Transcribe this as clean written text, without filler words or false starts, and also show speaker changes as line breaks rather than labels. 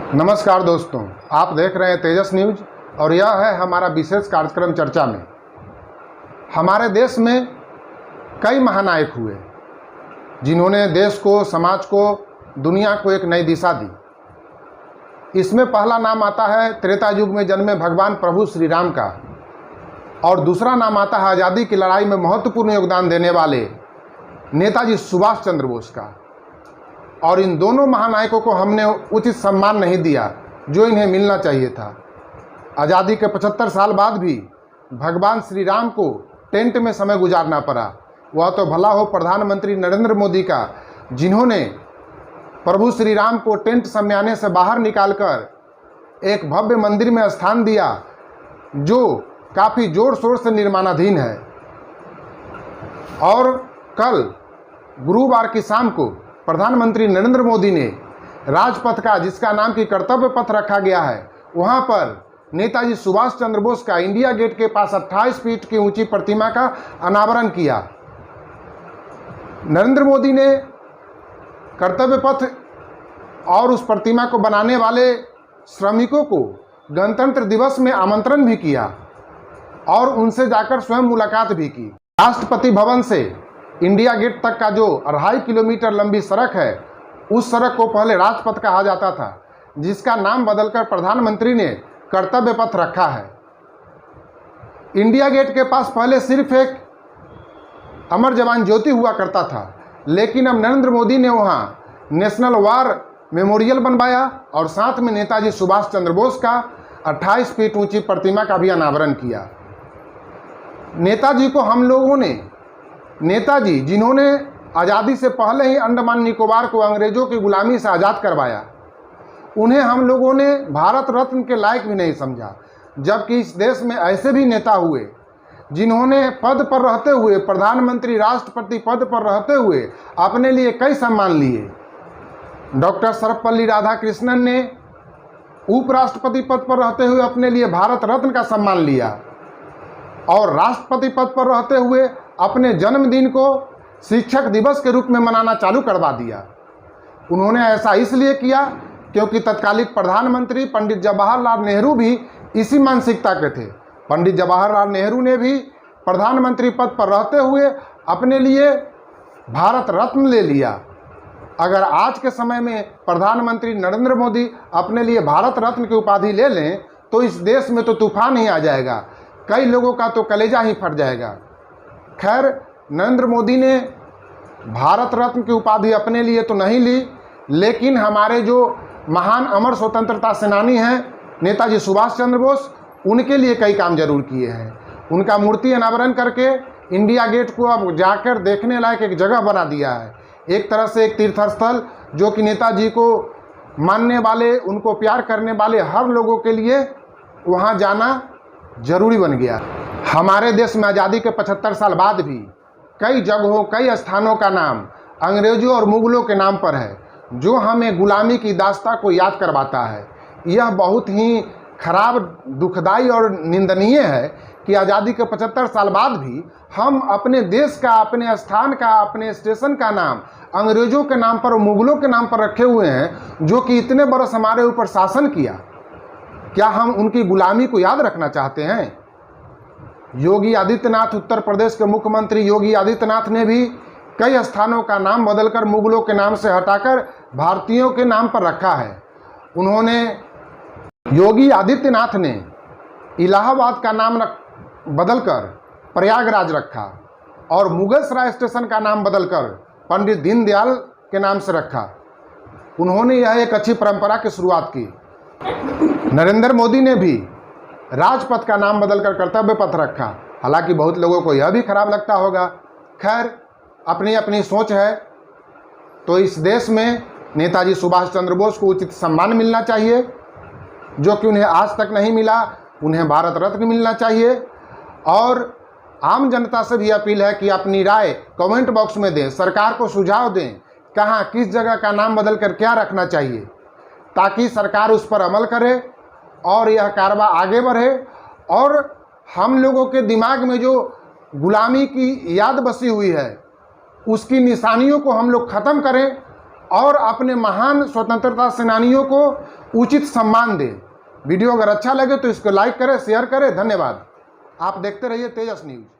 नमस्कार दोस्तों, आप देख रहे हैं तेजस न्यूज और यह है हमारा विशेष कार्यक्रम चर्चा में। हमारे देश में कई महानायक हुए जिन्होंने देश को, समाज को, दुनिया को एक नई दिशा दी। इसमें पहला नाम आता है त्रेता युग में जन्मे भगवान प्रभु श्री राम का और दूसरा नाम आता है आज़ादी की लड़ाई में महत्वपूर्ण योगदान देने वाले नेताजी सुभाष चंद्र बोस का। और इन दोनों महानायकों को हमने उचित सम्मान नहीं दिया जो इन्हें मिलना चाहिए था। आज़ादी के 75 साल बाद भी भगवान श्री राम को टेंट में समय गुजारना पड़ा। वह तो भला हो प्रधानमंत्री नरेंद्र मोदी का, जिन्होंने प्रभु श्री राम को टेंट समयाने से बाहर निकालकर एक भव्य मंदिर में स्थान दिया जो काफ़ी जोर शोर से निर्माणाधीन है। और कल गुरुवार की शाम को प्रधानमंत्री नरेंद्र मोदी ने राजपथ का, जिसका नाम की कर्तव्य पथ रखा गया है, वहां पर नेताजी सुभाष चंद्र बोस का इंडिया गेट के पास 28 फीट की ऊंची प्रतिमा का अनावरण किया। नरेंद्र मोदी ने कर्तव्य पथ और उस प्रतिमा को बनाने वाले श्रमिकों को गणतंत्र दिवस में आमंत्रण भी किया और उनसे जाकर स्वयं मुलाकात भी की। राष्ट्रपति भवन से इंडिया गेट तक का जो 2.5 किलोमीटर लंबी सड़क है, उस सड़क को पहले राजपथ कहा जाता था, जिसका नाम बदलकर प्रधानमंत्री ने कर्तव्य पथ रखा है। इंडिया गेट के पास पहले सिर्फ एक अमर जवान ज्योति हुआ करता था, लेकिन अब नरेंद्र मोदी ने वहां नेशनल वार मेमोरियल बनवाया और साथ में नेताजी सुभाष चंद्र बोस का 28 फीट ऊंची प्रतिमा का भी अनावरण किया। नेताजी को हम लोगों ने, नेताजी जिन्होंने आज़ादी से पहले ही अंडमान निकोबार को अंग्रेज़ों की गुलामी से आज़ाद करवाया, उन्हें हम लोगों ने भारत रत्न के लायक भी नहीं समझा। जबकि इस देश में ऐसे भी नेता हुए जिन्होंने पद पर रहते हुए, प्रधानमंत्री, राष्ट्रपति पद पर रहते हुए अपने लिए कई सम्मान लिए। डॉक्टर सर्वपल्ली राधाकृष्णन ने उपराष्ट्रपति पद पर रहते हुए अपने लिए भारत रत्न का सम्मान लिया और राष्ट्रपति पद पर रहते हुए अपने जन्मदिन को शिक्षक दिवस के रूप में मनाना चालू करवा दिया। उन्होंने ऐसा इसलिए किया क्योंकि तत्कालिक प्रधानमंत्री पंडित जवाहरलाल नेहरू भी इसी मानसिकता के थे। पंडित जवाहरलाल नेहरू ने भी प्रधानमंत्री पद पर रहते हुए अपने लिए भारत रत्न ले लिया। अगर आज के समय में प्रधानमंत्री नरेंद्र मोदी अपने लिए भारत रत्न की उपाधि ले लें तो इस देश में तो तूफान ही आ जाएगा, कई लोगों का तो कलेजा ही फट जाएगा। खैर, नरेंद्र मोदी ने भारत रत्न की उपाधि अपने लिए तो नहीं ली, लेकिन हमारे जो महान अमर स्वतंत्रता सेनानी हैं नेताजी सुभाष चंद्र बोस, उनके लिए कई काम जरूर किए हैं। उनका मूर्ति अनावरण करके इंडिया गेट को अब जाकर देखने लायक एक जगह बना दिया है। एक तरह से एक तीर्थस्थल जो कि नेताजी को मानने वाले, उनको प्यार करने वाले हर लोगों के लिए वहाँ जाना जरूरी बन गया। हमारे देश में आज़ादी के 75 साल बाद भी कई जगहों, कई स्थानों का नाम अंग्रेजों और मुगलों के नाम पर है, जो हमें गुलामी की दास्तां को याद करवाता है। यह बहुत ही खराब, दुखदाई और निंदनीय है कि आज़ादी के 75 साल बाद भी हम अपने देश का, अपने स्थान का, अपने स्टेशन का नाम अंग्रेजों के नाम पर और मुगलों के नाम पर रखे हुए हैं, जो कि इतने बरस हमारे ऊपर शासन किया। क्या हम उनकी गुलामी को याद रखना चाहते हैं? योगी आदित्यनाथ, उत्तर प्रदेश के मुख्यमंत्री योगी आदित्यनाथ ने भी कई स्थानों का नाम बदलकर मुगलों के नाम से हटाकर भारतीयों के नाम पर रखा है। उन्होंने, योगी आदित्यनाथ ने इलाहाबाद का नाम बदलकर प्रयागराज रखा और मुगल सराय स्टेशन का नाम बदलकर पंडित दीनदयाल के नाम से रखा। उन्होंने यह एक अच्छी परंपरा की शुरुआत की। नरेंद्र मोदी ने भी राजपथ का नाम बदलकर कर्तव्य पथ रखा। हालांकि बहुत लोगों को यह भी खराब लगता होगा। खैर, अपनी अपनी सोच है। तो इस देश में नेताजी सुभाष चंद्र बोस को उचित सम्मान मिलना चाहिए, जो कि उन्हें आज तक नहीं मिला। उन्हें भारत रत्न मिलना चाहिए। और आम जनता से भी अपील है कि अपनी राय कमेंट बॉक्स में दें, सरकार को सुझाव दें, कहाँ किस जगह का नाम बदलकर क्या रखना चाहिए, ताकि सरकार उस पर अमल करे और यह कारवा आगे बढ़े और हम लोगों के दिमाग में जो गुलामी की याद बसी हुई है, उसकी निशानियों को हम लोग ख़त्म करें और अपने महान स्वतंत्रता सेनानियों को उचित सम्मान दे। वीडियो अगर अच्छा लगे तो इसको लाइक करें, शेयर करें। धन्यवाद। आप देखते रहिए तेजस न्यूज़।